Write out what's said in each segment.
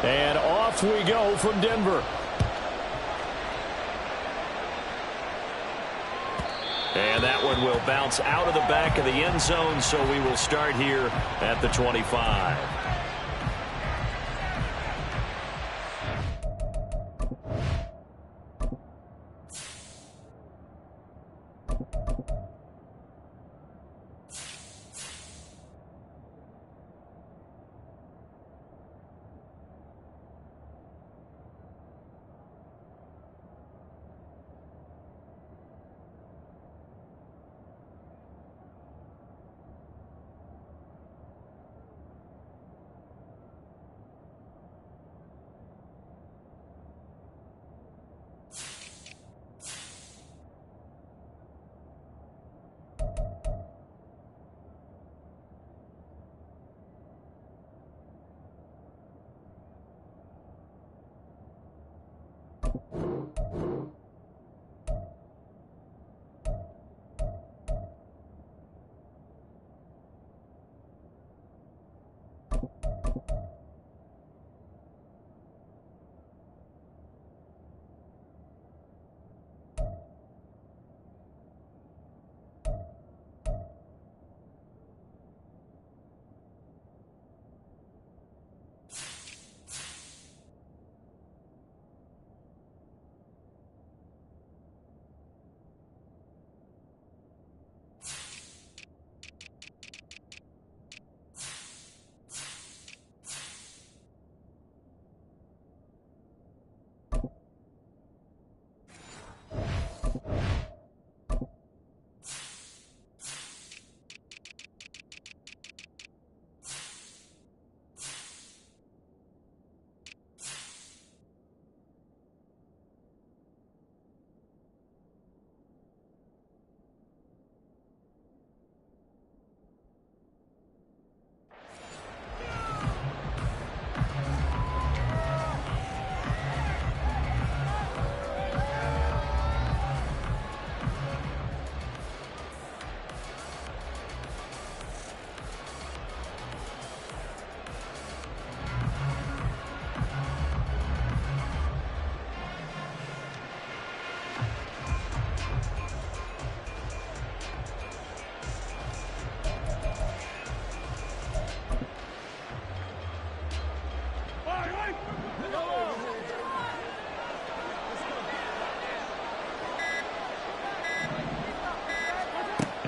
And off we go from Denver. And that one will bounce out of the back of the end zone, so we will start here at the 25.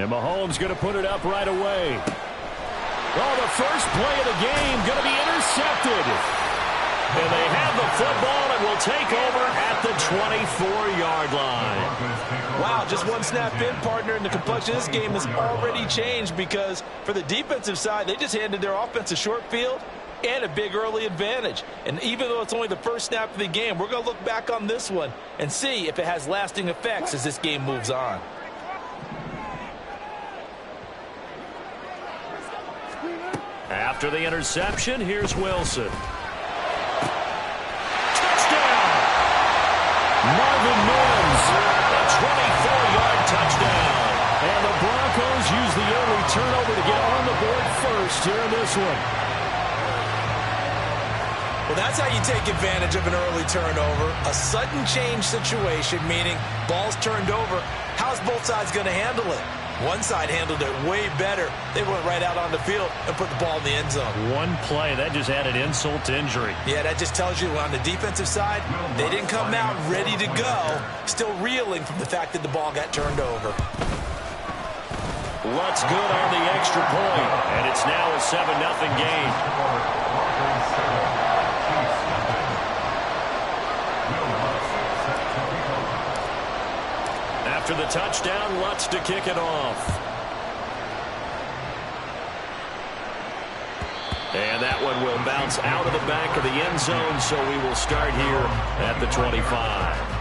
And Mahomes going to put it up right away. Oh, the first play of the game going to be intercepted. And they have the football and will take over at the 24-yard line. Wow, just one snap in, partner, and the complexion of this game has already changed because for the defensive side, they just handed their offense a short field and a big early advantage. And even though it's only the first snap of the game, we're going to look back on this one and see if it has lasting effects as this game moves on. After the interception, here's Wilson. Touchdown! Marvin Mims, a 24-yard touchdown. And the Broncos use the early turnover to get on the board first here in this one. Well, that's how you take advantage of an early turnover. A sudden change situation, meaning ball's turned over. How's both sides going to handle it? One side handled it way better. They went right out on the field and put the ball in the end zone. One play, that just added insult to injury. Yeah, that just tells you on the defensive side, they didn't come out ready to go, still reeling from the fact that the ball got turned over. Lutz good on the extra point, and it's now a 7-0 game. After the touchdown, Lutz to kick it off. And that one will bounce out of the back of the end zone, so we will start here at the 25.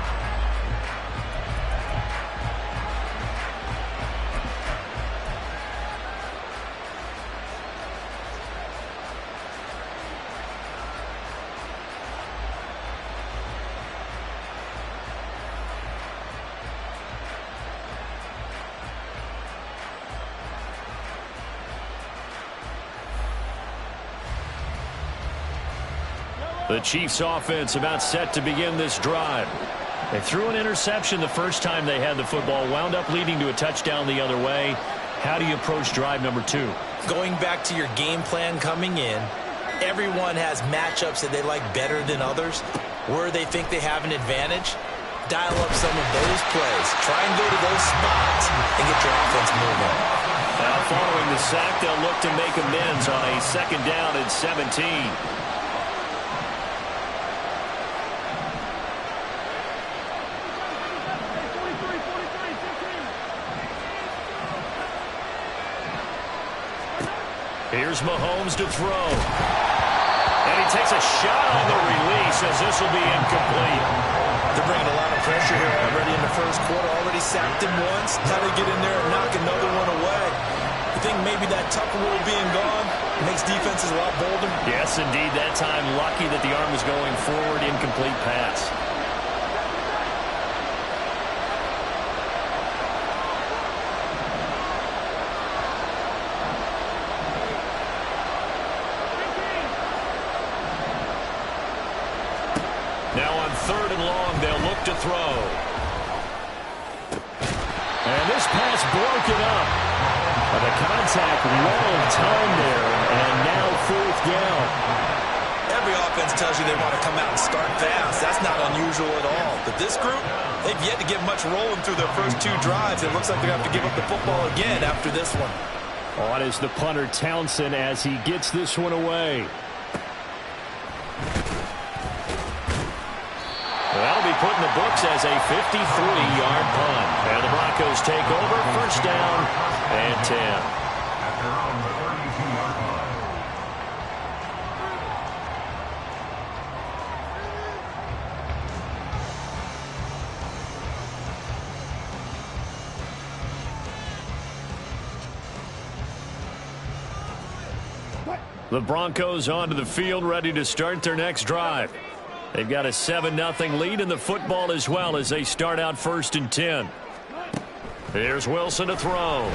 The Chiefs offense about set to begin this drive. They threw an interception the first time they had the football, wound up leading to a touchdown the other way. How do you approach drive number 2? Going back to your game plan coming in, everyone has matchups that they like better than others, where they think they have an advantage. Dial up some of those plays. Try and go to those spots and get your offense moving. Now following the sack, they'll look to make amends on a 2nd down and 17. Here's Mahomes to throw. And he takes a shot on the release as this will be incomplete. They're bringing a lot of pressure here already in the first quarter. Already sacked him once. Got to get in there and knock another one away. You think maybe that Tucker rule being gone makes defenses a lot bolder? Yes, indeed. That time, lucky that the arm was going forward. Incomplete pass. Now on 3rd and long, they'll look to throw. And this pass broken up. But the contact well timed there, and now 4th down. Every offense tells you they want to come out and start fast. That's not unusual at all. But this group, they've yet to get much rolling through their first 2 drives. It looks like they're going to have to give up the football again after this one. On is the punter Townsend as he gets this one away. That'll be put in the books as a 53-yard punt. And the Broncos take over, 1st down and 10. The Broncos onto the field, ready to start their next drive. They've got a 7-0 lead in the football as well as they start out 1st and 10. Here's Wilson to throw.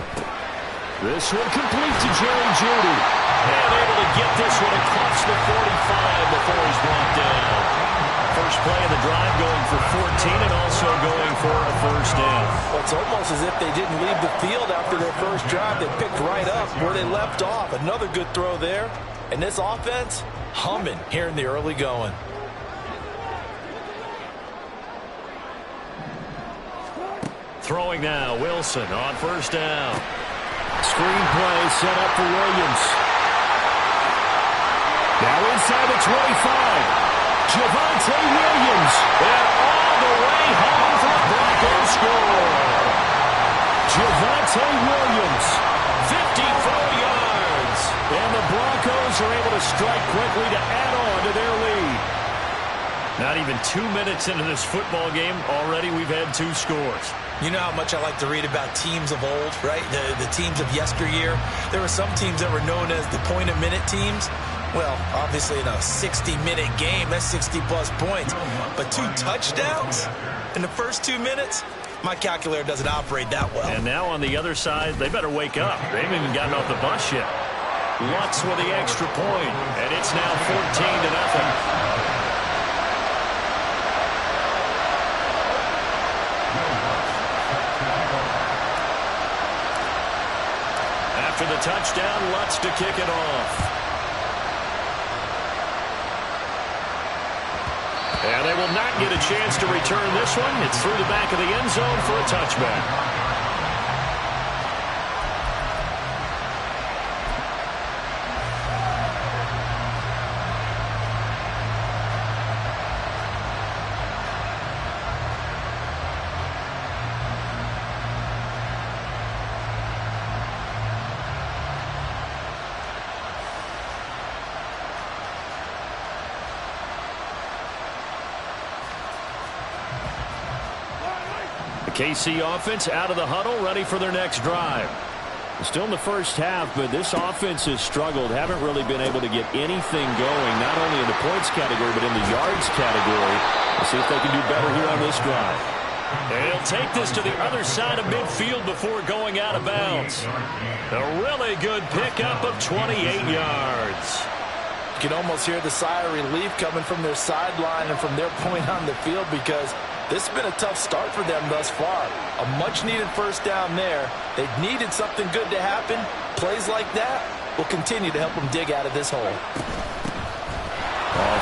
This one complete to Jerry Jeudy. And able to get this one across the 45 before he's brought down. First play of the drive going for 14 and also going for a 1st down. Well, it's almost as if they didn't leave the field after their first drive. They picked right up where they left off. Another good throw there. And this offense, humming here in the early going. Throwing now, Wilson on 1st down. Screen play set up for Williams. Now inside the 25. Javonte Williams. And all the way home for the Broncos score. Javonte Williams, 54 yards. And the Broncos are able to strike quickly to add on to their lead. Not even 2 minutes into this football game, already we've had 2 scores. You know how much I like to read about teams of old, right? The teams of yesteryear. There were some teams that were known as the point-a-minute teams. Well, obviously in a 60-minute game, that's 60-plus points. But 2 touchdowns in the first 2 minutes? My calculator doesn't operate that well. And now on the other side, they better wake up. They haven't even gotten off the bus yet. Lutz with the extra point, and it's now 14-0. After the touchdown, Lutz to kick it off. And they will not get a chance to return this one. It's through the back of the end zone for a touchback. KC offense out of the huddle, ready for their next drive. Still in the first half, but this offense has struggled. Haven't really been able to get anything going, not only in the points category, but in the yards category. We'll see if they can do better here on this drive. And he'll take this to the other side of midfield before going out of bounds. A really good pickup of 28 yards. You can almost hear the sigh of relief coming from their sideline and from their point on the field, because this has been a tough start for them thus far. A much-needed first down there. They've needed something good to happen. Plays like that will continue to help them dig out of this hole.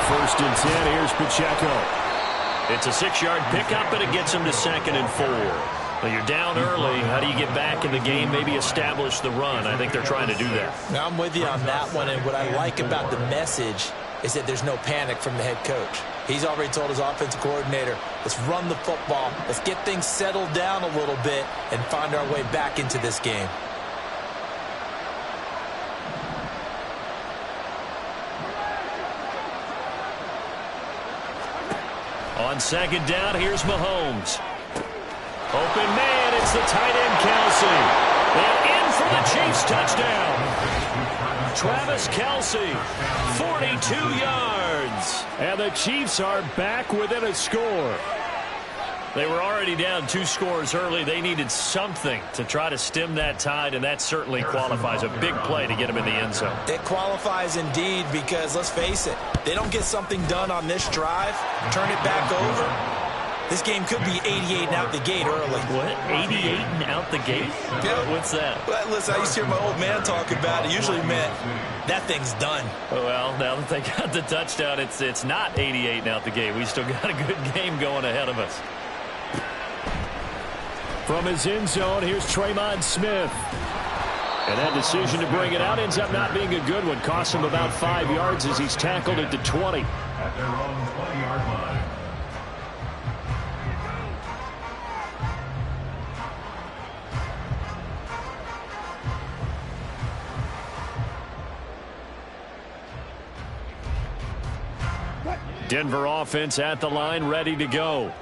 First and 10, here's Pacheco. It's a 6-yard pickup, and it gets him to 2nd and 4. Well, you're down early. How do you get back in the game, maybe establish the run? I think they're trying to do that. Now, I'm with you on that one, and what I like about the message is that there's no panic from the head coach. He's already told his offensive coordinator, let's run the football, let's get things settled down a little bit and find our way back into this game. On 2nd down, here's Mahomes. Open man, it's the tight end Kelce. And in for the Chiefs touchdown. Travis Kelce, 42 yards. And the Chiefs are back within a score. They were already down 2 scores early. They needed something to try to stem that tide, and that certainly qualifies. A big play to get them in the end zone. It qualifies indeed, because let's face it, they don't get something done on this drive, turn it back over. This game could be 88 and out the gate early. What? 88 and out the gate? Yeah. What's that? Well, listen, I used to hear my old man talk about it. Usually meant that thing's done. Well, now that they got the touchdown, it's not 88 and out the gate. We still got a good game going ahead of us. From his end zone, here's Tremon Smith. And that decision to bring it out ends up not being a good one. Costs him about 5 yards as he's tackled at the 20. At their own 20-yard line. Denver offense at the line, ready to go.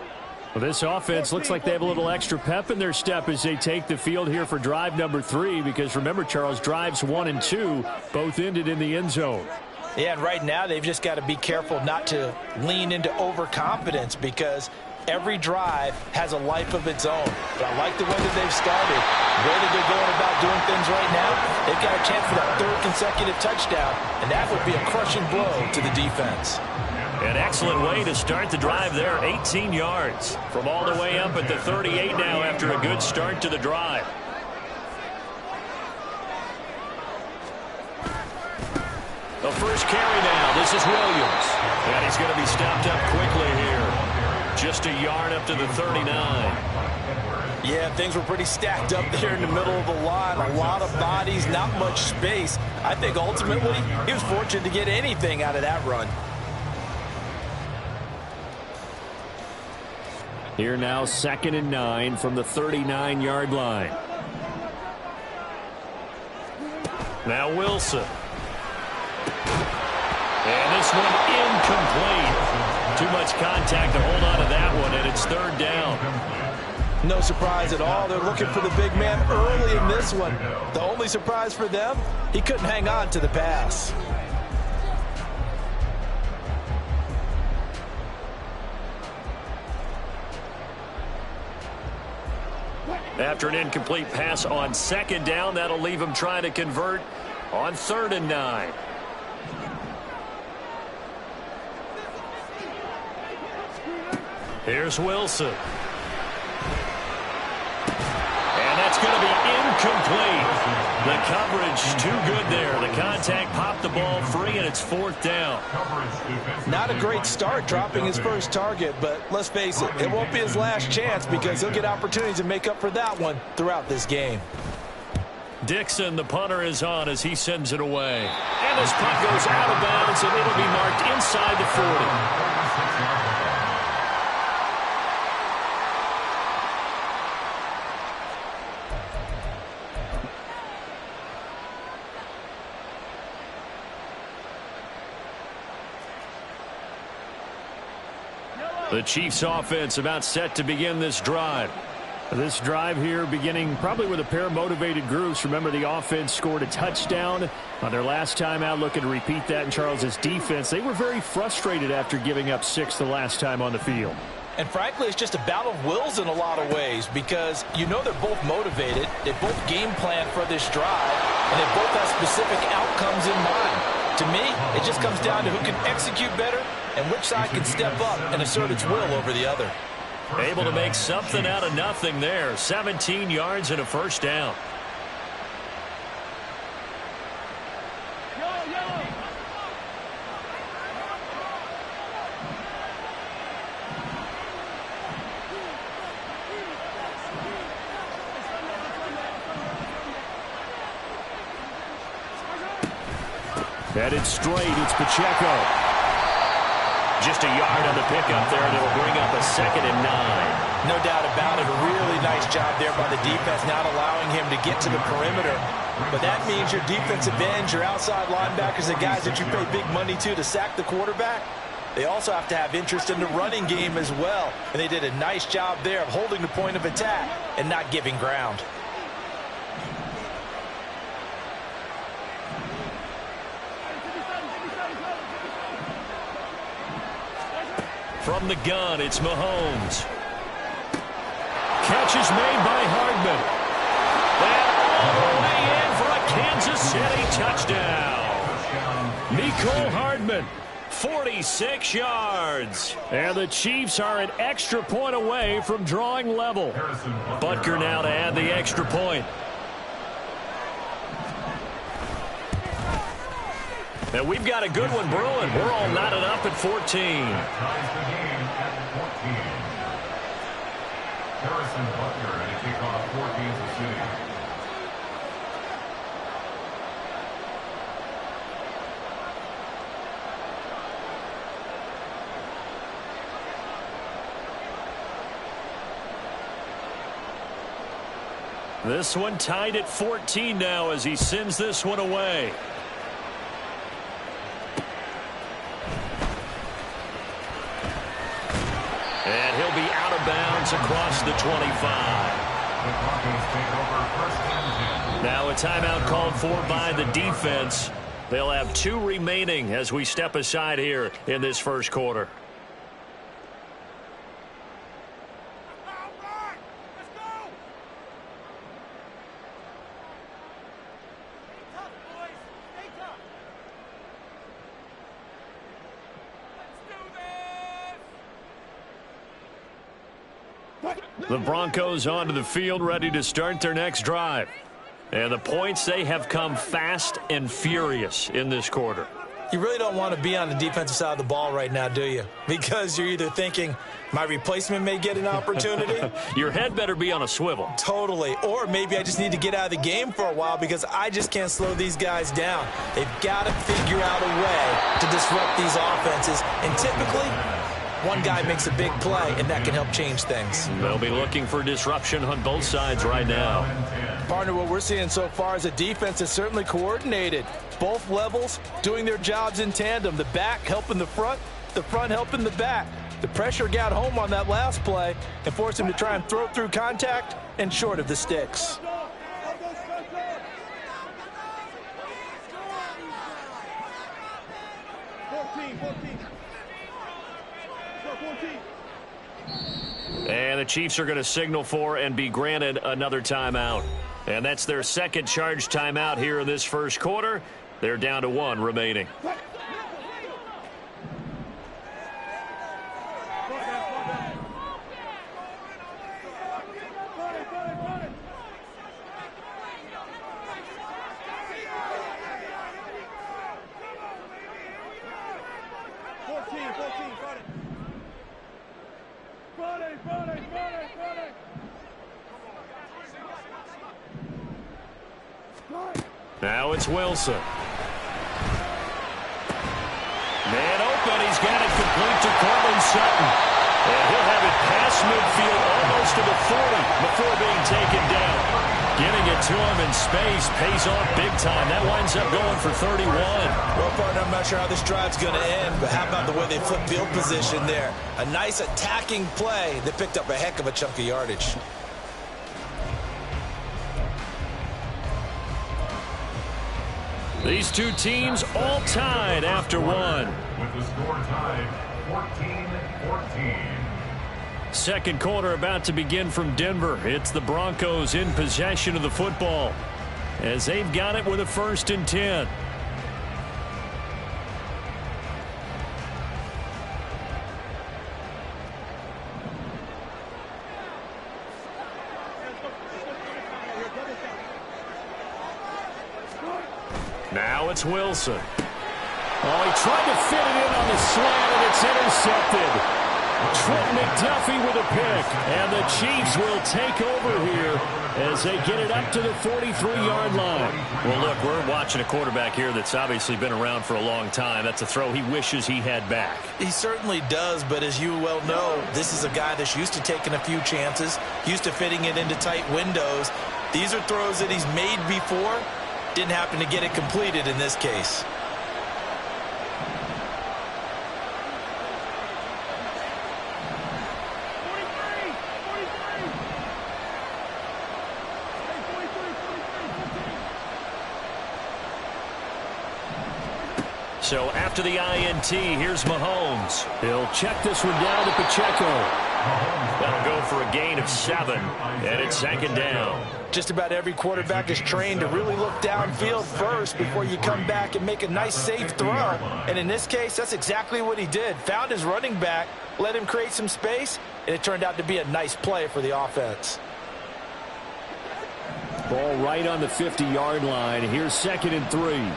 Well, this offense looks like they have a little extra pep in their step as they take the field here for drive number 3, because remember, Charles, drives 1 and 2 both ended in the end zone. Yeah, and right now they've just got to be careful not to lean into overconfidence, because every drive has a life of its own. But I like the way that they've started. The way that they're going about doing things right now, they've got a chance for that 3rd consecutive touchdown, and that would be a crushing blow to the defense. An excellent way to start the drive there, 18 yards. From all the way up at the 38 now after a good start to the drive. The first carry now. This is Williams. And he's going to be stopped up quickly here. Just a yard up to the 39. Yeah, things were pretty stacked up there in the middle of the line. A lot of bodies, not much space. I think ultimately he was fortunate to get anything out of that run. Here now, 2nd and 9 from the 39-yard line. Now Wilson. And this one incomplete. Too much contact to hold on to that one, and it's 3rd down. No surprise at all. They're looking for the big man early in this one. The only surprise for them, he couldn't hang on to the pass. After an incomplete pass on 2nd down, that'll leave him trying to convert on 3rd and 9. Here's Wilson. And that's going to be incomplete. The coverage too good there. The contact popped the ball free, and it's 4th down. Not a great start dropping his first target, but let's face it, it won't be his last chance, because he'll get opportunities to make up for that one throughout this game. Dixon, the punter, is on as he sends it away. And this punt goes out of bounds, and it'll be marked inside the 40. The Chiefs offense about set to begin this drive. This drive here beginning probably with a pair of motivated groups. Remember, the offense scored a touchdown on their last time out, looking to repeat that in Charles's defense. They were very frustrated after giving up 6 the last time on the field. And frankly, it's just a battle of wills in a lot of ways, because you know they're both motivated. They both game plan for this drive, and they both have specific outcomes in mind. To me, it just comes down to who can execute better and which side can step up and assert its will over the other. Able to make something out of nothing there. 17 yards and a first down. Headed straight, it's Pacheco. Just a yard on the pickup there, and it'll bring up a 2nd and 9. No doubt about it. A really nice job there by the defense, not allowing him to get to the perimeter. But that means your defensive ends, your outside linebackers, the guys that you pay big money to sack the quarterback, they also have to have interest in the running game as well. And they did a nice job there of holding the point of attack and not giving ground. From the gun, it's Mahomes. Catch is made by Hardman. That all the way in for a Kansas City touchdown. Mecole Hardman, 46 yards. And the Chiefs are an extra point away from drawing level. Butker now to add the extra point. And we've got a good one brewing. We're all knotted up at 14. Ties the game at 14. Harrison Butker and a kickoff for Kansas City. This one tied at 14 now as he sends this one away. And he'll be out of bounds across the 25. Now a timeout called for by the defense. They'll have 2 remaining as we step aside here in this first quarter. The Broncos onto the field, ready to start their next drive. And the points, they have come fast and furious in this quarter. You really don't want to be on the defensive side of the ball right now, do you? Because you're either thinking, my replacement may get an opportunity. Your head better be on a swivel. Totally. Or maybe I just need to get out of the game for a while because I just can't slow these guys down. They've got to figure out a way to disrupt these offenses. And typically, one guy makes a big play, and that can help change things. They'll be looking for disruption on both sides right now. Partner, what we're seeing so far is a defense that's certainly coordinated. Both levels doing their jobs in tandem. The back helping the front helping the back. The pressure got home on that last play and forced him to try and throw through contact and short of the sticks. And the Chiefs are going to signal for and be granted another timeout. And that's their second charge timeout here in this first quarter. They're down to 1 remaining. Now it's Wilson. Man open. He's got it complete to Courtland Sutton. And he'll have it past midfield almost to the 40 before being taken down. Getting it to him in space pays off big time. That winds up going for 31. Well, partner, I'm not sure how this drive's going to end, but how about the way they flip field position there? A nice attacking play that picked up a heck of a chunk of yardage. These two teams all tied after 1. With the score tied, 14-14. Second quarter about to begin from Denver. It's the Broncos in possession of the football as they've got it with a 1st and 10. Now it's Wilson. Oh, he tried to fit it in on the slant, and it's intercepted. Trent McDuffie with a pick, and the Chiefs will take over here as they get it up to the 43-yard line. Well, look, we're watching a quarterback here that's obviously been around for a long time. That's a throw he wishes he had back. He certainly does, but as you well know, this is a guy that's used to taking a few chances, used to fitting it into tight windows. These are throws that he's made before. Didn't happen to get it completed in this case. So after the INT, here's Mahomes. He'll check this one down to Pacheco. That'll go for a gain of 7, and it's 2nd down. Just about every quarterback is trained to really look downfield first before you come back and make a nice, safe throw. And in this case, that's exactly what he did. Found his running back, let him create some space, and it turned out to be a nice play for the offense. Ball right on the 50-yard line. Here's 2nd and 3.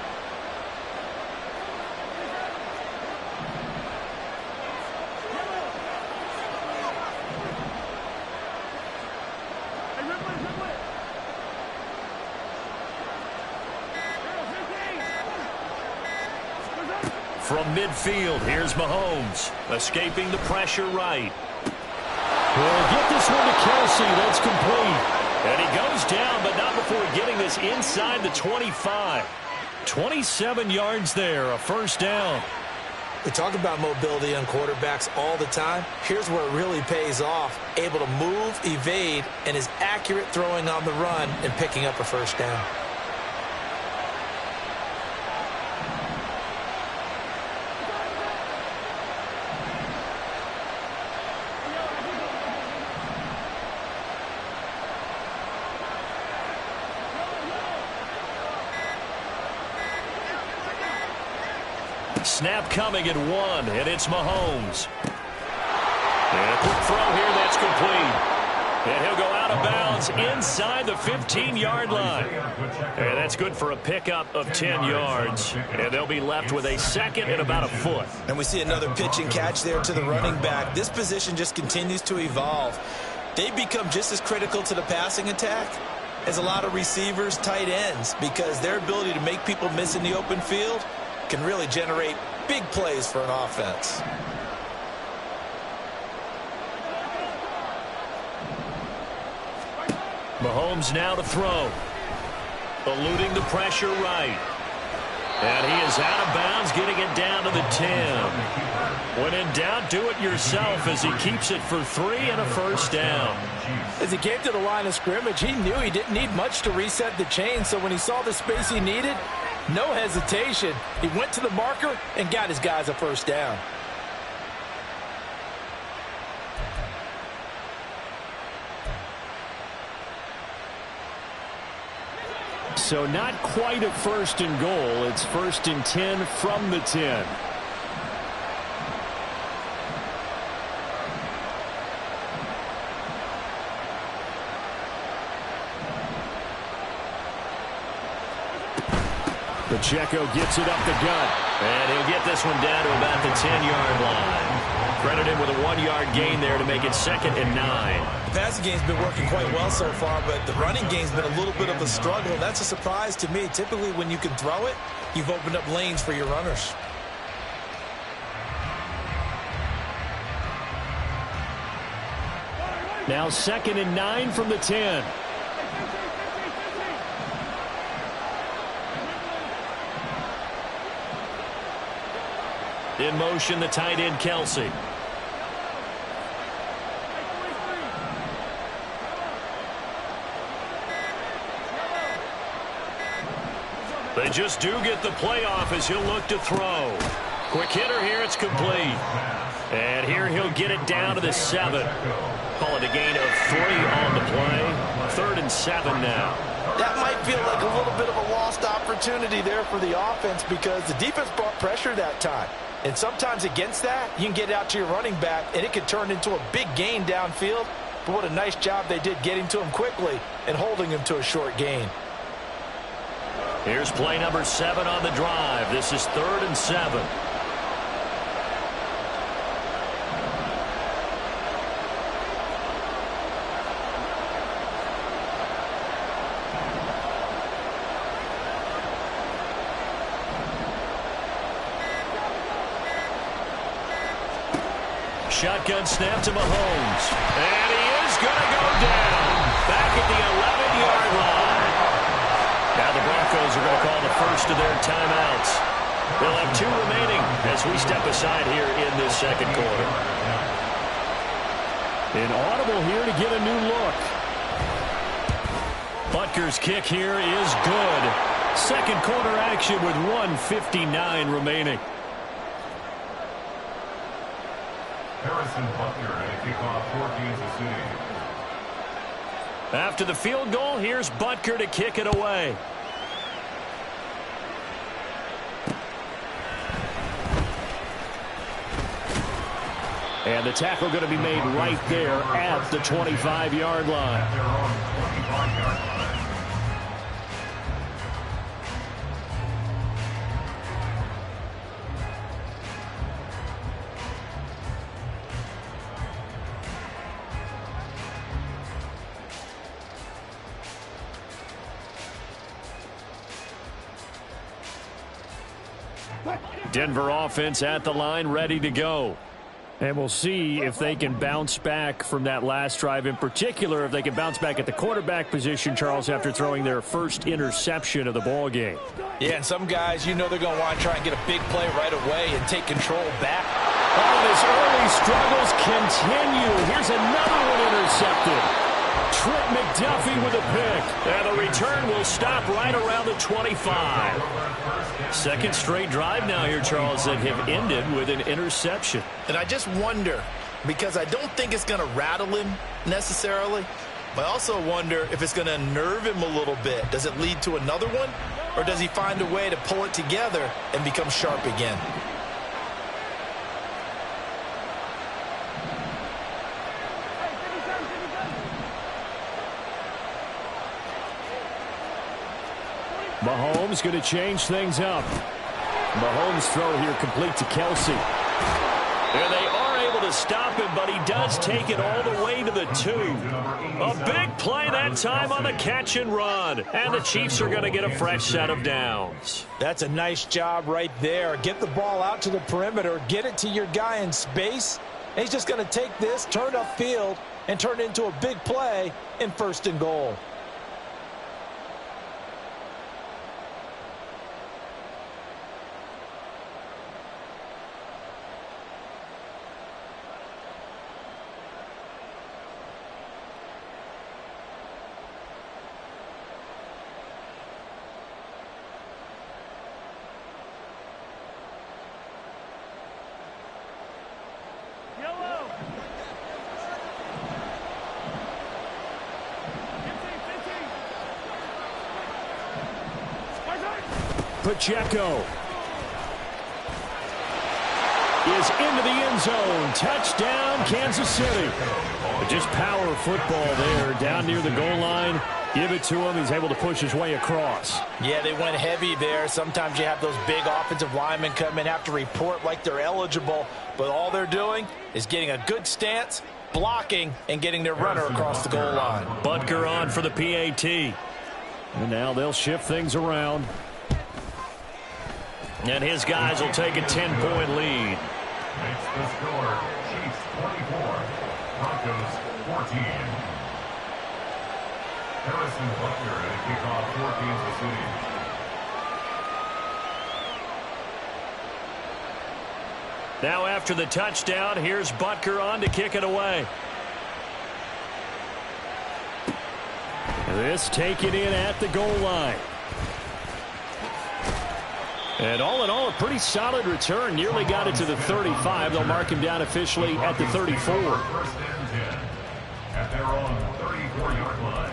From midfield, here's Mahomes, escaping the pressure right. He'll get this one to Kelsey. That's complete. And he goes down, but not before getting this inside the 25. 27 yards there, a 1st down. We talk about mobility on quarterbacks all the time. Here's where it really pays off. Able to move, evade, and is accurate throwing on the run and picking up a 1st down. Snap coming at 1, and it's Mahomes. And a quick throw here, that's complete. And he'll go out of bounds inside the 15-yard line. And that's good for a pickup of 10 yards. And they'll be left with a 2nd and about a foot. And we see another pitch and catch there to the running back. This position just continues to evolve. They become just as critical to the passing attack as a lot of receivers, tight ends, because their ability to make people miss in the open field can really generate big plays for an offense. Mahomes now to throw. Eluding the pressure right. And he is out of bounds, getting it down to the 10. When in doubt, do it yourself as he keeps it for 3 and a 1st down. As he came to the line of scrimmage, he knew he didn't need much to reset the chain, so when he saw the space he needed, no hesitation. He went to the marker and got his guys a 1st down. So not quite a 1st and goal. It's 1st and 10 from the 10. Pacheco gets it up the gut. And he'll get this one down to about the 10-yard line. Credit him with a 1-yard gain there to make it 2nd and 9. The passing game's been working quite well so far, but the running game's been a little bit of a struggle. That's a surprise to me. Typically, when you can throw it, you've opened up lanes for your runners. Now 2nd and 9 from the 10. In motion, the tight end, Kelsey. They just do get the playoff as he'll look to throw. Quick hitter here, it's complete. And here he'll get it down to the 7. Call it a gain of 3 on the play. 3rd and 7 now. That might feel like a little bit of a lost opportunity there for the offense because the defense brought pressure that time. And sometimes against that, you can get out to your running back, and it could turn into a big gain downfield. But what a nice job they did getting to him quickly and holding him to a short gain. Here's play number 7 on the drive. This is 3rd and 7. Shotgun snap to Mahomes. And he is going to go down. Back at the 11-yard line. Now the Broncos are going to call the first of their timeouts. They'll have 2 remaining as we step aside here in this second quarter. An audible here to get a new look. Butker's kick here is good. Second quarter action with 1:59 remaining. Harrison Butker and a kickoff for Kansas City. After the field goal, here's Butker to kick it away. And the tackle going to be made right there at the 25-yard line. At their own 25-yard line. Denver offense at the line, ready to go. And we'll see if they can bounce back from that last drive. In particular, if they can bounce back at the quarterback position, Charles, after throwing their first interception of the ball game. Yeah, and some guys, you know they're going to want to try and get a big play right away and take control back. Oh, his early struggles continue. Here's another one intercepted. Trent McDuffie with a pick. And the return will stop right around the 25. Second straight drive now here, Charles, that have ended with an interception. And I just wonder, because I don't think it's going to rattle him necessarily, but I also wonder if it's going to nerve him a little bit. Does it lead to another one, or does he find a way to pull it together and become sharp again? Mahomes going to change things up. Mahomes throw here complete to Kelsey. And they are able to stop him, but he does take it all the way to the 2. A big play that time on the catch and run. And the Chiefs are going to get a fresh set of downs. That's a nice job right there. Get the ball out to the perimeter, get it to your guy in space. And he's just going to take this, turn upfield, and turn it into a big play in 1st and goal. Pacheco is into the end zone. Touchdown, Kansas City. Just power football there down near the goal line. Give it to him. He's able to push his way across. Yeah, they went heavy there. Sometimes you have those big offensive linemen come in, have to report like they're eligible, but all they're doing is getting a good stance, blocking, and getting their runner across the goal line. Butker on for the PAT. And now they'll shift things around. And his guys will take a 10-point lead. Makes the score Chiefs 24, Broncos 14. Harrison Butker and a kickoff for Kansas City. Now after the touchdown, here's Butker on to kick it away. This taken in at the goal line. And all in all, a pretty solid return. Nearly got it to the 35. They'll mark him down officially at the 34. 1st and 10 at their own 34-yard line.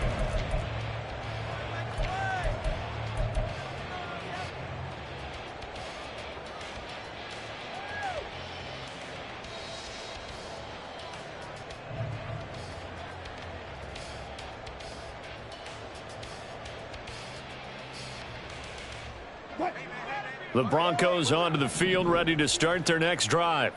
The Broncos onto the field, ready to start their next drive.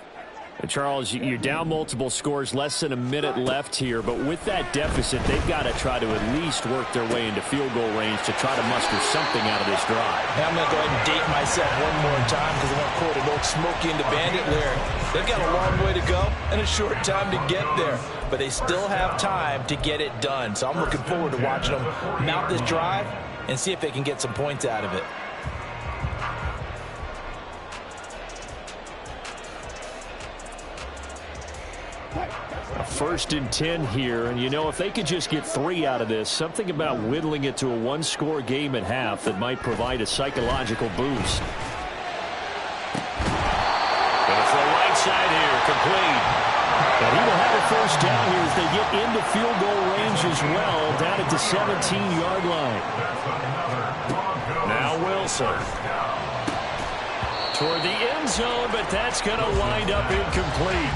And Charles, you're down multiple scores, less than a minute left here, but with that deficit, they've got to try to at least work their way into field goal range to try to muster something out of this drive. Now I'm going to go ahead and date myself one more time because I want to quote an old Smokey and the Bandit lyric. They've got a long way to go and a short time to get there, but they still have time to get it done. So I'm looking forward to watching them mount this drive and see if they can get some points out of it. First and 10 here, and you know, if they could just get 3 out of this, something about whittling it to a one-score game at half that might provide a psychological boost. Going for the right side here, complete. And he will have a first down here as they get into field goal range as well, down at the 17-yard line. Now Wilson. Toward the end zone, but that's going to wind up incomplete.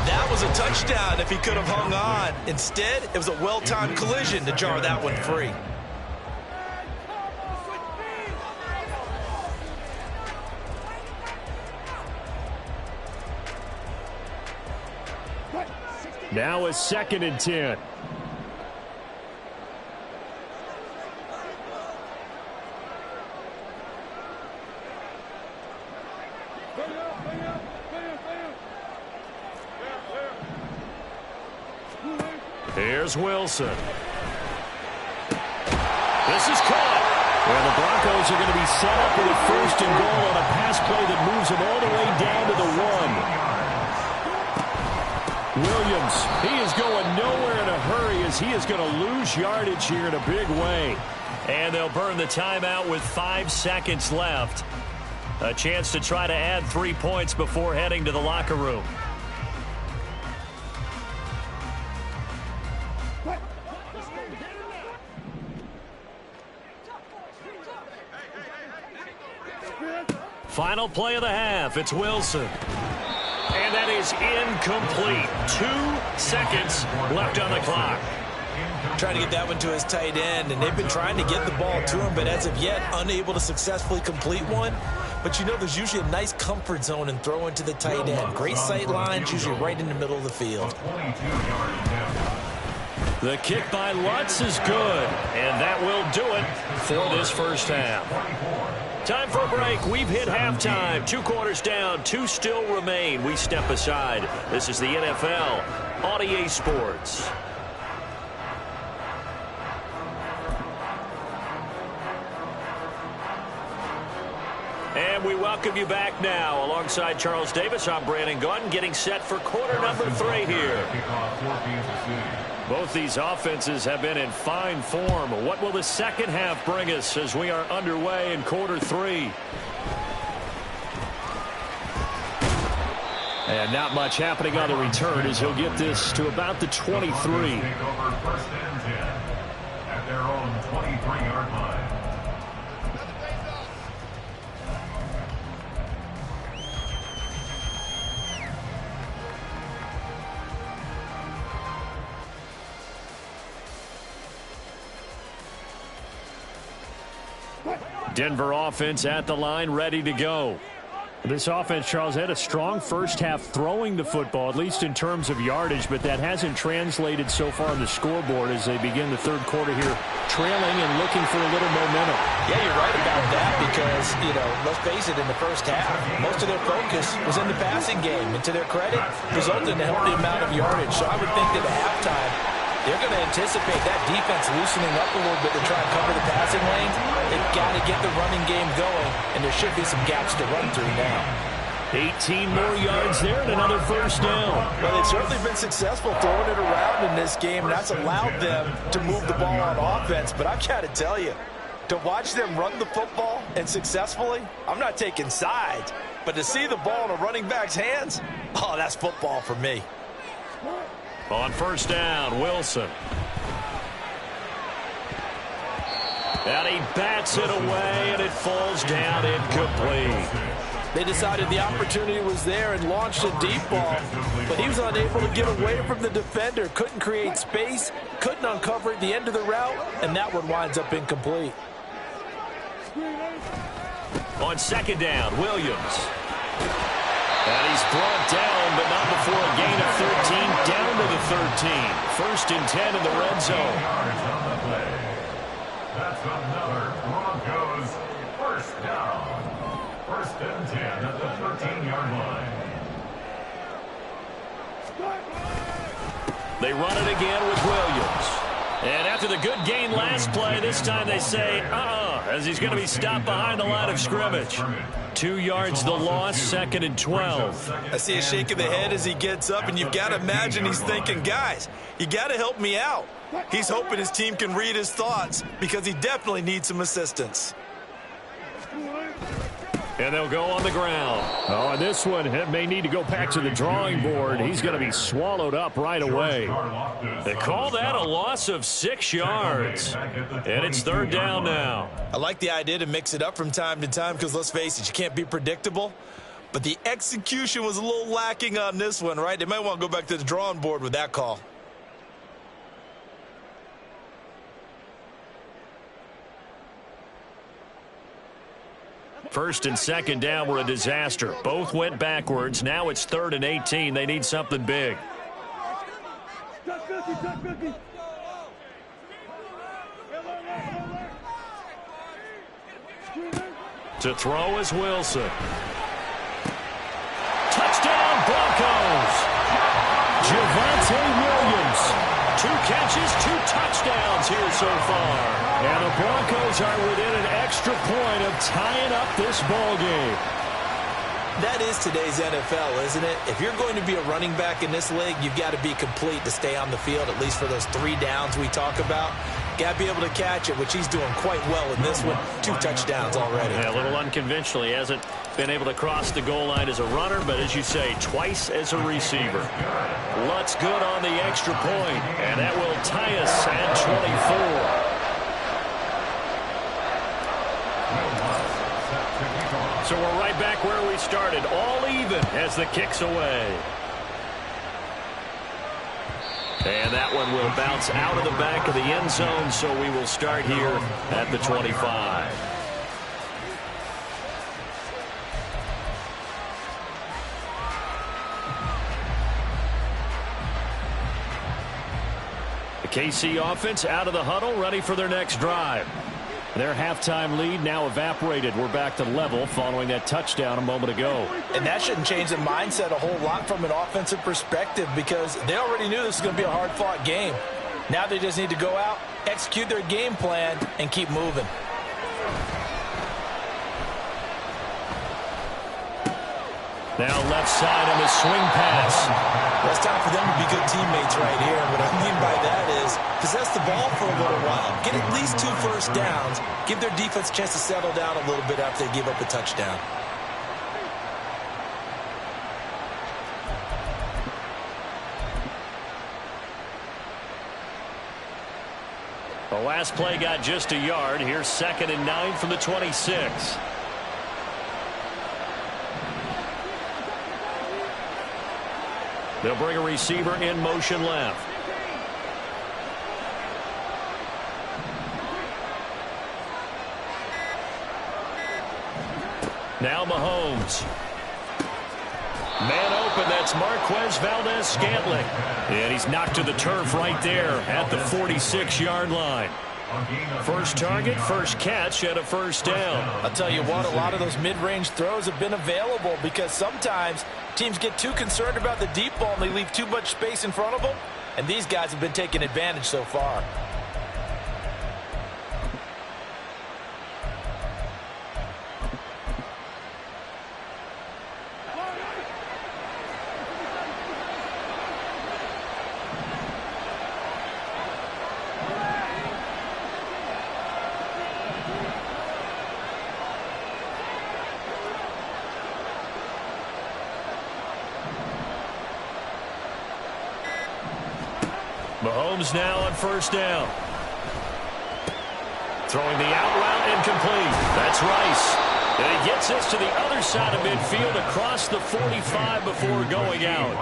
That was a touchdown if he could have hung on. Instead, it was a well-timed collision to jar that one free. Now a 2nd and 10. Here's Wilson. This is caught. And the Broncos are going to be set up with a 1st and goal on a pass play that moves them all the way down to the 1. Williams, he is going nowhere in a hurry as he is going to lose yardage here in a big way. And they'll burn the timeout with 5 seconds left. A chance to try to add 3 points before heading to the locker room. Final play of the half. It's Wilson. And that is incomplete. 2 seconds left on the clock. Trying to get that one to his tight end, and they've been trying to get the ball to him, but as of yet, unable to successfully complete one. But you know, there's usually a nice comfort zone in throwing to the tight end. Great sight lines, usually right in the middle of the field. The kick by Lutz is good, and that will do it for this first half. Time for a break. We've hit halftime. 2 quarters down, 2 still remain. We step aside. This is the NFL on EA Sports. And we welcome you back now. Alongside Charles Davis, I'm Brandon Gaudin, getting set for quarter number 3 here. Both these offenses have been in fine form. What will the second half bring us as we are underway in quarter 3? And not much happening on the return as he'll get this to about the 23. Take over 1st and 10 at their own 23-yard line. Denver offense at the line, ready to go. This offense, Charles, had a strong first half throwing the football, at least in terms of yardage, but that hasn't translated so far on the scoreboard as they begin the 3rd quarter here, trailing and looking for a little momentum. Yeah, you're right about that because, you know, let's face it, in the first half, most of their focus was in the passing game. And to their credit, resulted in a healthy amount of yardage. So I would think that at halftime, they're going to anticipate that defense loosening up a little bit to try and cover the passing lanes. They've got to get the running game going, and there should be some gaps to run through now. 18 more yards there and another first down. Well, they've certainly been successful throwing it around in this game, and that's allowed them to move the ball on offense. But I've got to tell you, to watch them run the football and successfully, I'm not taking sides, but to see the ball in a running back's hands, oh, that's football for me. On first down, Wilson. And he bats it away, and it falls down incomplete. They decided the opportunity was there and launched a deep ball, but he was unable to get away from the defender, couldn't create space, couldn't uncover at the end of the route, and that one winds up incomplete. On second down, Williams. And he's brought down, but not before a gain of 13, down to the 13. First and 10 in the red zone. That's another Broncos first down. First and 10 at the 13-yard line. They run it again with Williams. And after the good gain last play, this time they say, as he's going to be stopped behind the line of scrimmage. 2 yards the loss, second and 12. I see a shake of the head as he gets up, and you've got to imagine he's thinking, guys, you got to help me out. He's hoping his team can read his thoughts because he definitely needs some assistance. And they'll go on the ground. Oh, and this one may need to go back to the drawing board. He's going to be swallowed up right away. They call that a loss of 6 yards. And it's third down now. I like the idea to mix it up from time to time because, let's face it, you can't be predictable. But the execution was a little lacking on this one, right? They might want to go back to the drawing board with that call. First and second down were a disaster. Both went backwards. Now it's third and 18. They need something big. To throw is Wilson. Touchdown, Broncos. Javonte Williams. 2 catches, 2 touchdowns here so far. And the Broncos are within an extra point of tying up this ball game. That is today's NFL, isn't it? If you're going to be a running back in this league, you've got to be complete to stay on the field, at least for those 3 downs we talk about. Got to be able to catch it, which he's doing quite well in this one. 2 touchdowns already. Yeah, a little unconventional. He hasn't been able to cross the goal line as a runner, but as you say, twice as a receiver. Lutz good on the extra point, and that will tie us at 24. So we're right back where we started, all even as the kick's away. And that one will bounce out of the back of the end zone, so we will start here at the 25. The KC offense out of the huddle, ready for their next drive. Their halftime lead now evaporated. We're back to level following that touchdown a moment ago. And that shouldn't change the mindset a whole lot from an offensive perspective because they already knew this was going to be a hard-fought game. Now they just need to go out, execute their game plan, and keep moving. Now left side on the swing pass. Well, it's time for them to be good teammates right here. What I mean by that is possess the ball for a little while, get at least 2 first downs, give their defense a chance to settle down a little bit after they give up a touchdown. The last play got just a yard. Here's 2nd and 9 from the 26. They'll bring a receiver in motion left. Now Mahomes. Man open, that's Marquez Valdes-Scantling. And he's knocked to the turf right there at the 46-yard line. First target, first catch, and a first down. I'll tell you what, a lot of those mid-range throws have been available because sometimes teams get too concerned about the deep ball and they leave too much space in front of them, and these guys have been taking advantage so far. Mahomes now on first down. Throwing the out route incomplete. That's Rice. And he gets this to the other side of midfield across the 45 before going out.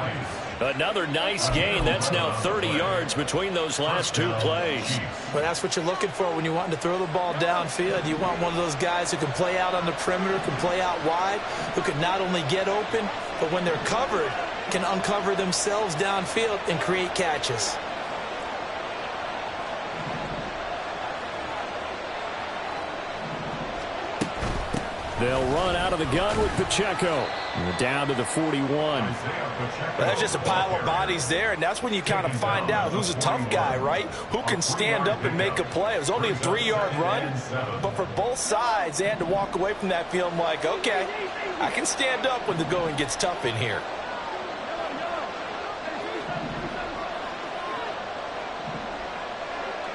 Another nice gain. That's now 30 yards between those last two plays. Well, that's what you're looking for when you're wanting to throw the ball downfield. You want one of those guys who can play out on the perimeter, can play out wide, who can not only get open, but when they're covered, can uncover themselves downfield and create catches. They'll run out of the gun with Pacheco. We're down to the 41. Well, that's just a pile of bodies there, and that's when you kind of find out who's a tough guy, right? Who can stand up and make a play. It was only a 3-yard run, but for both sides, they had to walk away from that feeling like, okay, I can stand up when the going gets tough in here.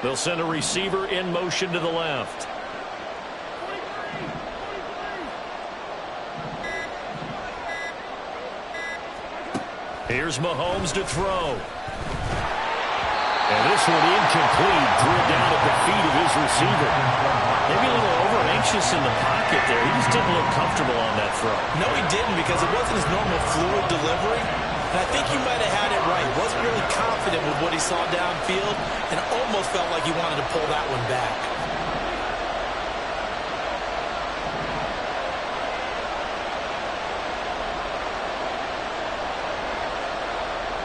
They'll send a receiver in motion to the left. Here's Mahomes to throw. And this one incomplete. Threw it down at the feet of his receiver. Maybe a little over-anxious in the pocket there. He just didn't look comfortable on that throw. No, he didn't, because it wasn't his normal fluid delivery. And I think he might have had it right. He wasn't really confident with what he saw downfield and almost felt like he wanted to pull that one back.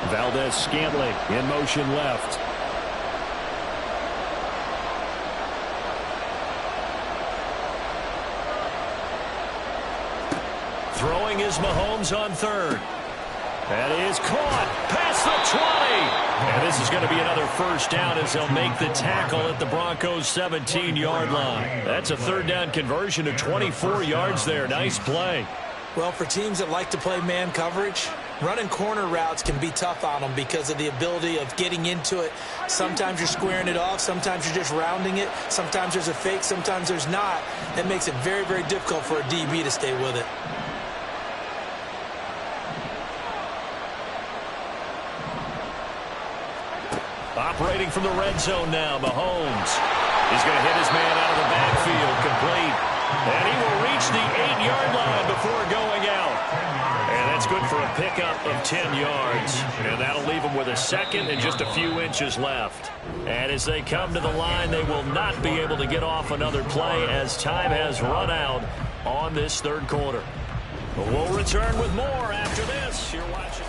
Valdez-Scantling in motion left. Throwing is Mahomes on third. That is caught past the 20. And this is going to be another first down as they'll make the tackle at the Broncos' 17-yard line. That's a third down conversion of 24 yards there. Nice play. Well, for teams that like to play man coverage, running corner routes can be tough on them because of the ability of getting into it. Sometimes you're squaring it off. Sometimes you're just rounding it. Sometimes there's a fake. Sometimes there's not. That makes it very, very difficult for a DB to stay with it. Operating from the red zone now, Mahomes. He's going to hit his man out of the backfield, complete. And he will reach the 8-yard line before going out. And that's good for a pickup of 10 yards. And that'll leave him with a second and just a few inches left. And as they come to the line, they will not be able to get off another play as time has run out on this third quarter. But we'll return with more after this. You're watching.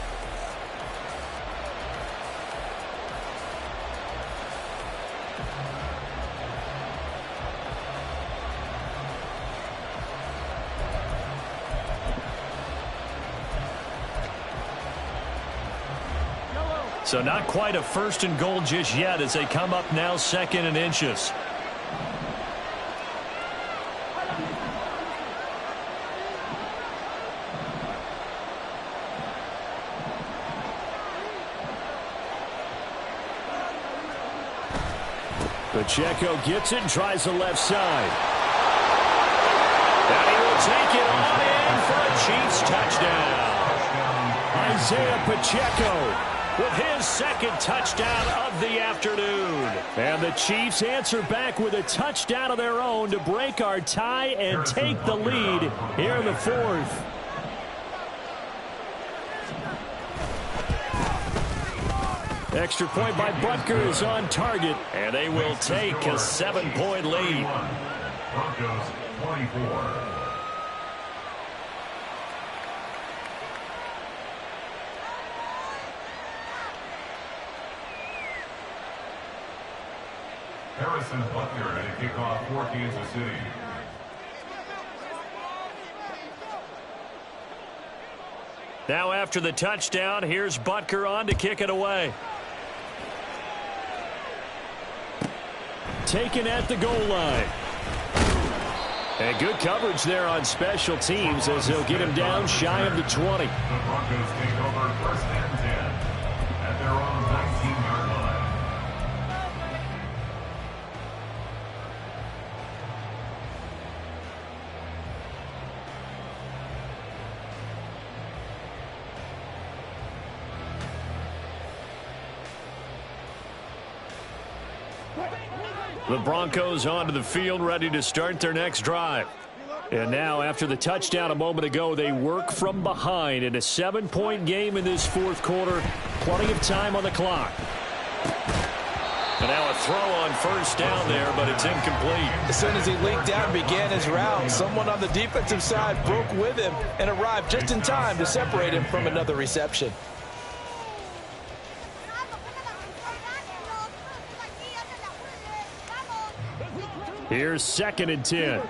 So not quite a first and goal just yet as they come up now second and inches. Pacheco gets it and tries the left side. And he will take it on in for a Chiefs touchdown. Isaiah Pacheco with his second touchdown of the afternoon. And the Chiefs answer back with a touchdown of their own to break our tie and take the lead here in the fourth. Extra point by Butker is on target. And they will take a 7-point lead. Broncos 24. Harrison Butker to kick off for Kansas City. Now after the touchdown, here's Butker on to kick it away. Taken at the goal line. And good coverage there on special teams as they'll get him down shy of the 20. The Broncos take over first and 10 at their own 19-yard line. The Broncos onto the field ready to start their next drive. And now, after the touchdown a moment ago, they work from behind in a 7-point game in this fourth quarter. Plenty of time on the clock. And now a throw on first down there, but it's incomplete. As soon as he leaked out and began his route, someone on the defensive side broke with him and arrived just in time to separate him from another reception. Here's 2nd and 10.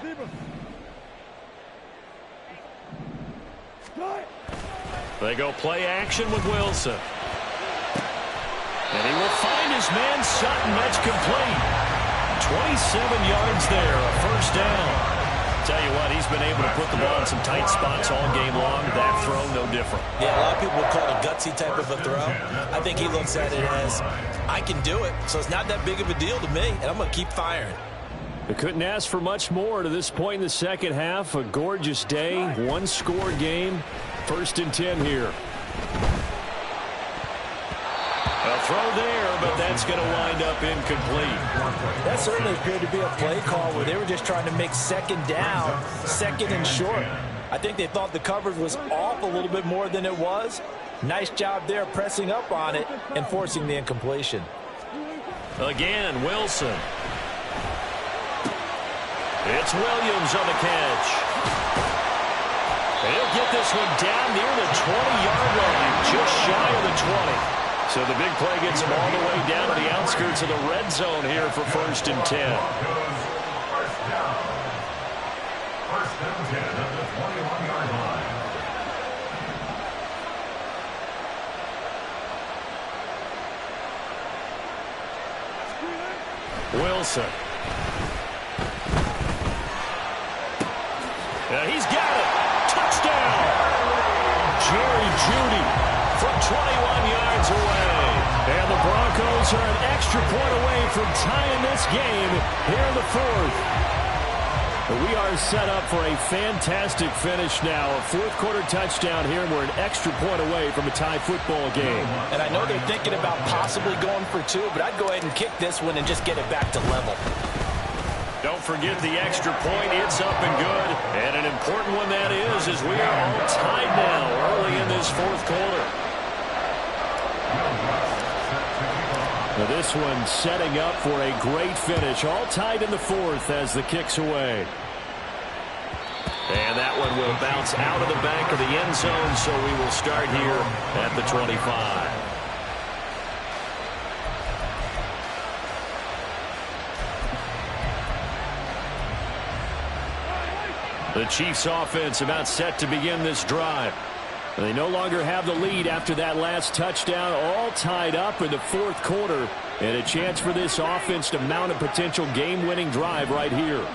They go play action with Wilson. And he will find his man Sutton. That's complete. 27 yards there, a first down. Tell you what, he's been able to put the ball in some tight spots all game long. That throw, no different. Yeah, a lot of people would call it a gutsy type of a throw. I think he looks at it as, I can do it, so it's not that big of a deal to me, and I'm going to keep firing. They couldn't ask for much more to this point in the second half. A gorgeous day, one-score game. 1st and 10 here. A throw there, but that's going to wind up incomplete. That certainly appeared to be a play call where they were just trying to make 2nd down, 2nd and short. I think they thought the coverage was off a little bit more than it was. Nice job there pressing up on it and forcing the incompletion. Again, Wilson. It's Williams on the catch. He'll get this one down near the 20-yard line, just shy of the 20. So the big play gets him all the way down to the outskirts of the red zone here for 1st and 10. First down. 1st and 10 at the 21-yard line. Wilson. He's got it. Touchdown. Jerry Jeudy from 21 yards away. And the Broncos are an extra point away from tying this game here in the 4th. We are set up for a fantastic finish now. A fourth-quarter touchdown here, and we're an extra point away from a tie football game. And I know they're thinking about possibly going for 2, but I'd go ahead and kick this one and just get it back to level. Don't forget the extra point. It's up and good. And an important one that is, as we are all tied now early in this fourth quarter. Now this one setting up for a great finish. All tied in the 4th as the kick's away. And that one will bounce out of the back of the end zone, so we will start here at the 25. The Chiefs offense about set to begin this drive. They no longer have the lead after that last touchdown, all tied up in the 4th quarter, and a chance for this offense to mount a potential game-winning drive right here.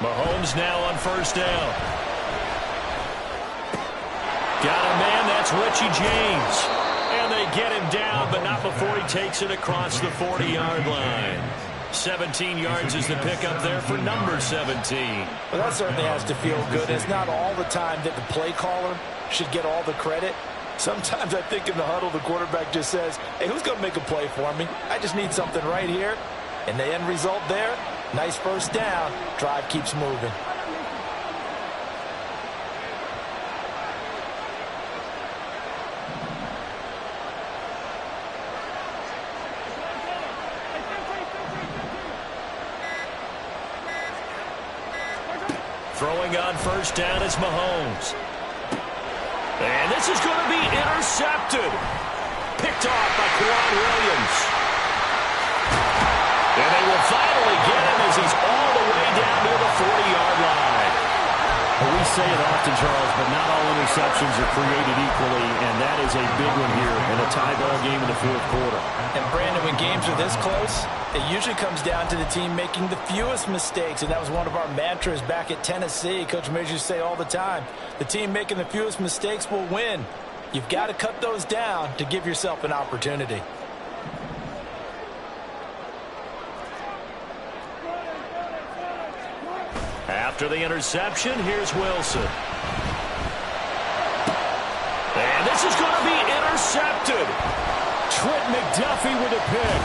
Mahomes now on 1st down. Got a man, that's Richie James. And they get him down, but not before he takes it across the 40-yard line. 17 yards is the pickup there for number 17. Well, that certainly has to feel good. It's not all the time that the play caller should get all the credit. Sometimes I think in the huddle, the quarterback just says, hey, who's going to make a play for me? I just need something right here. And the end result there, nice first down. Drive keeps moving. Throwing on 1st down is Mahomes. And this is going to be intercepted. Picked off by Kwan Williams. And they will finally get him as he's all the way down to the 40-yard line. Well, we say it often, Charles, but not all interceptions are created equally, and that is a big one here in a tie ball game in the 4th quarter. And, Brandon, when games are this close, it usually comes down to the team making the fewest mistakes, and that was one of our mantras back at Tennessee. Coach Mears used to say all the time, the team making the fewest mistakes will win. You've got to cut those down to give yourself an opportunity. After the interception, here's Wilson. And this is going to be intercepted. Trent McDuffie with a pick.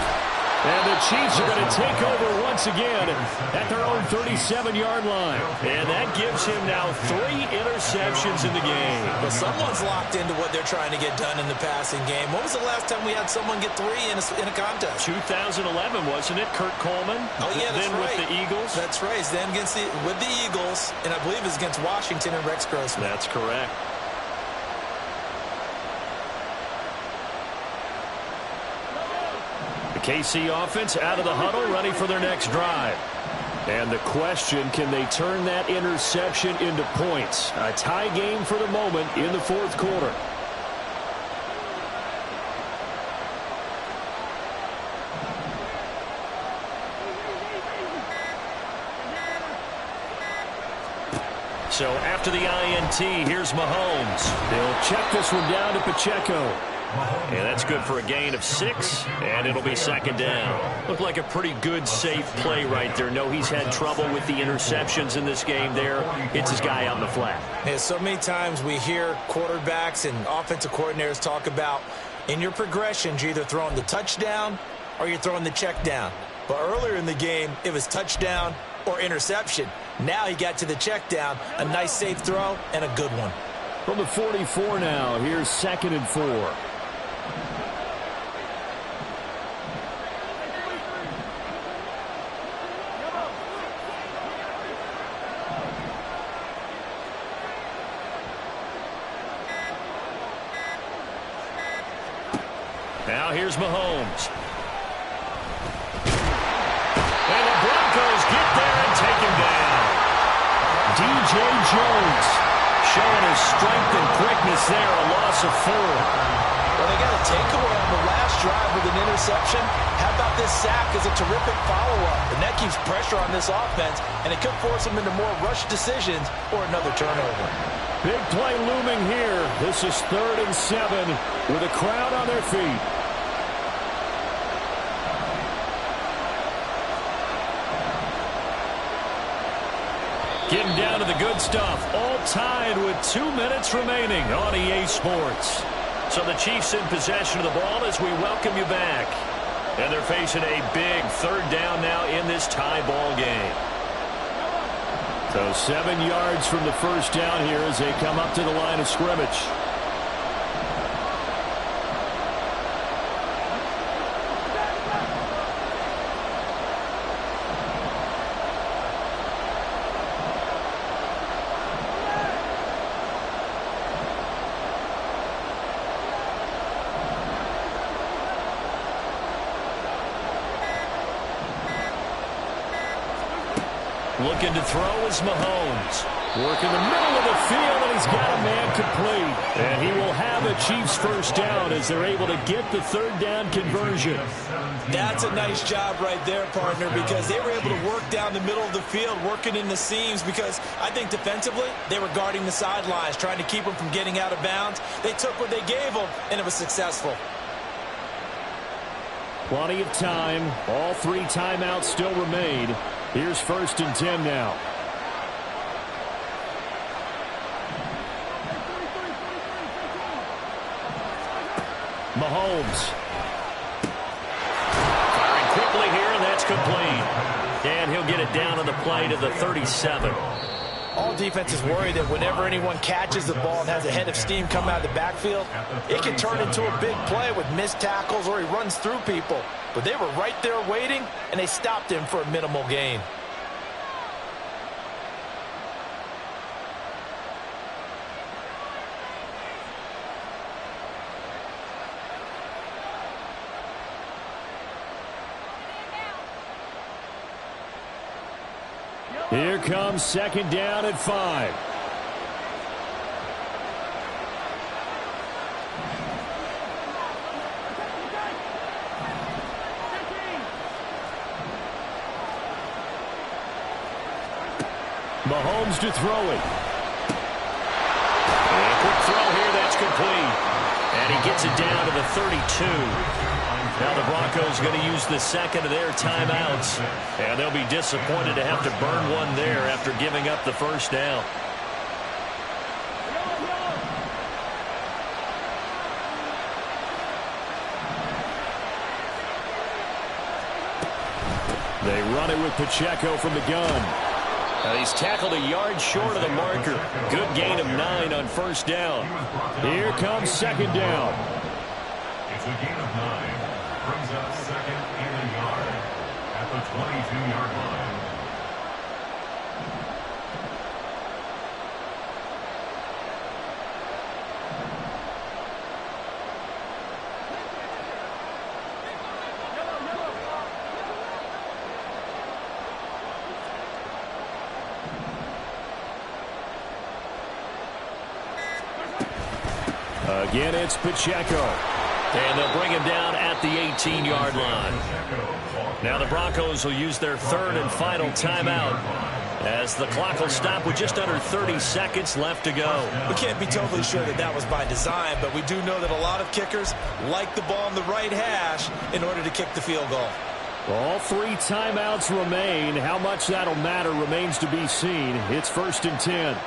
And the Chiefs are going to take over once again at their own 37-yard line. And that gives him now 3 interceptions in the game. Well, someone's locked into what they're trying to get done in the passing game. When was the last time we had someone get 3 in a contest? 2011, wasn't it? Kurt Coleman. Oh, yeah, that's then right. with the Eagles. That's right. Then with the Eagles, and I believe it's against Washington and Rex Grossman. That's correct. The KC offense out of the huddle, ready for their next drive. And the question, can they turn that interception into points? A tie game for the moment in the fourth quarter. So after the INT, here's Mahomes. They'll check this one down to Pacheco. And that's good for a gain of 6, and it'll be second down. Looked like a pretty good, safe play right there. No, he's had trouble with the interceptions in this game there. It's his guy on the flat. Yeah, so many times we hear quarterbacks and offensive coordinators talk about in your progressions, you're either throwing the touchdown or you're throwing the check down. But earlier in the game, it was touchdown or interception. Now he got to the check down, a nice safe throw, and a good one. From the 44 now, here's 2nd and 4. Now here's Mahomes. And the Broncos get there and take him down. DJ Jones showing his strength and quickness there, a loss of 4. Well, they got a takeaway on the last drive with an interception. How about this sack as a terrific follow-up? And that keeps pressure on this offense, and it could force them into more rushed decisions or another turnover. Big play looming here. This is 3rd and 7 with a crowd on their feet. Getting down to the good stuff. All tied with 2 minutes remaining on EA Sports. So the Chiefs in possession of the ball as we welcome you back. And they're facing a big 3rd down now in this tie ball game. So 7 yards from the first down here as they come up to the line of scrimmage. Looking to throw is Mahomes. Working the middle of the field, and he's got a man complete. And he will have a Chiefs first down as they're able to get the 3rd down conversion. That's a nice job right there, partner, because they were able to work down the middle of the field, working in the seams, because I think defensively they were guarding the sidelines, trying to keep them from getting out of bounds. They took what they gave them, and it was successful. Plenty of time. All 3 timeouts still remain. Here's 1st and 10 now. Mahomes. Firing quickly here, and that's complete. And he'll get it down on the play to the 37. All defenses worry that whenever anyone catches the ball and has a head of steam come out of the backfield, it can turn into a big play with missed tackles or he runs through people. But they were right there waiting, and they stopped him for a minimal gain. Here comes 2nd down at 5. Mahomes to throw it. And a quick throw here, that's complete. And he gets it down to the 32. Now the Broncos going to use the 2nd of their timeouts. And they'll be disappointed to have to burn one there after giving up the first down. They run it with Pacheco from the gun. He's tackled a yard short of the marker. Good gain of 9 on first down. Here comes second down. It's a gain of 9. Brings up second and a yard at the 22-yard line. Again, it's Pacheco. And they'll bring him down at the 18-yard line. Now the Broncos will use their third and final timeout as the clock will stop with just under 30 seconds left to go. We can't be totally sure that that was by design, but we do know that a lot of kickers like the ball on the right hash in order to kick the field goal. All 3 timeouts remain. How much that'll matter remains to be seen. It's 1st and 10.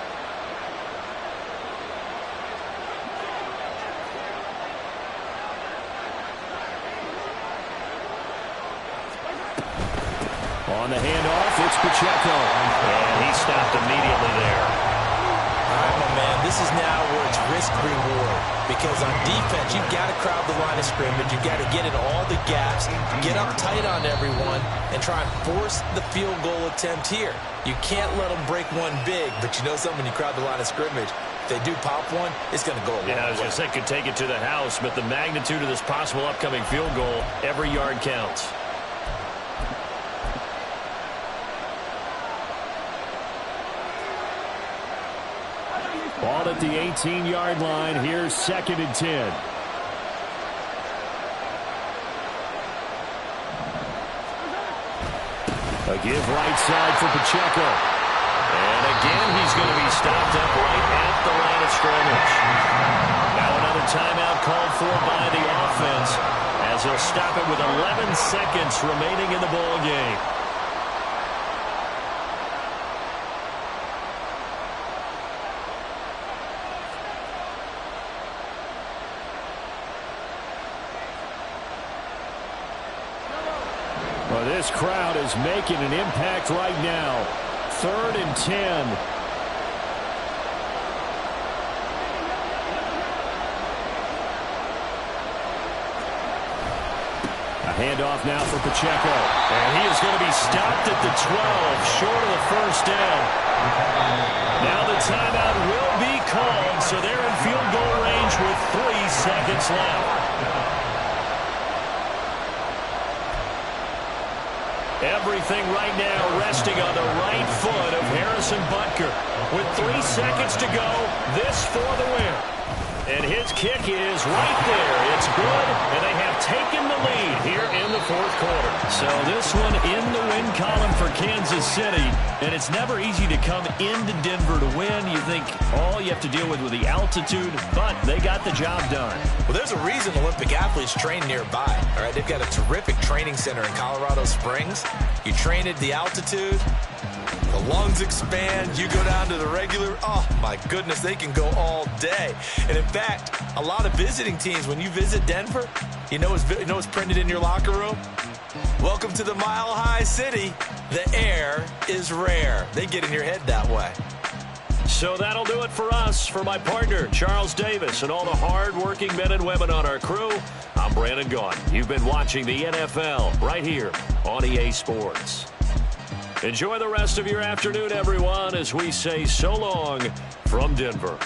On the handoff, it's Pacheco. And he stopped immediately there. All right, my man, this is now where it's risk-reward. Because on defense, you've got to crowd the line of scrimmage. You've got to get in all the gaps, get up tight on everyone, and try and force the field goal attempt here. You can't let them break one big, but you know something, when you crowd the line of scrimmage, if they do pop one, it's going to go a long way. Yeah, I was going to say could take it to the house, but the magnitude of this possible upcoming field goal, every yard counts. Ball at the 18-yard line. Here's 2nd and 10. A give right side for Pacheco. And again, he's going to be stopped up right at the line of scrimmage. Now another timeout called for by the offense as he'll stop it with 11 seconds remaining in the ball game. Well, this crowd is making an impact right now. 3rd and 10. A handoff now for Pacheco. And he is going to be stopped at the 12, short of the first down. Now the timeout will be called, so they're in field goal range with 3 seconds left. Everything right now resting on the right foot of Harrison Butker. With 3 seconds to go, this for the win. And his kick is right there. It's good, and they have taken the lead here in the 4th quarter. So this one in the win column for Kansas City, and it's never easy to come into Denver to win. You think all you have to deal with the altitude, but they got the job done. Well, there's a reason Olympic athletes train nearby. All right, they've got a terrific training center in Colorado Springs. You train at the altitude, the lungs expand, you go down to the regular, oh my goodness, they can go all day. And in fact, a lot of visiting teams, when you visit Denver, you know what's printed in your locker room? Welcome to the Mile High City. The air is rare. They get in your head that way. So that'll do it for us. For my partner, Charles Davis, and all the hard-working men and women on our crew, I'm Brandon Gaudin. You've been watching the NFL right here on EA Sports. Enjoy the rest of your afternoon, everyone, as we say so long from Denver.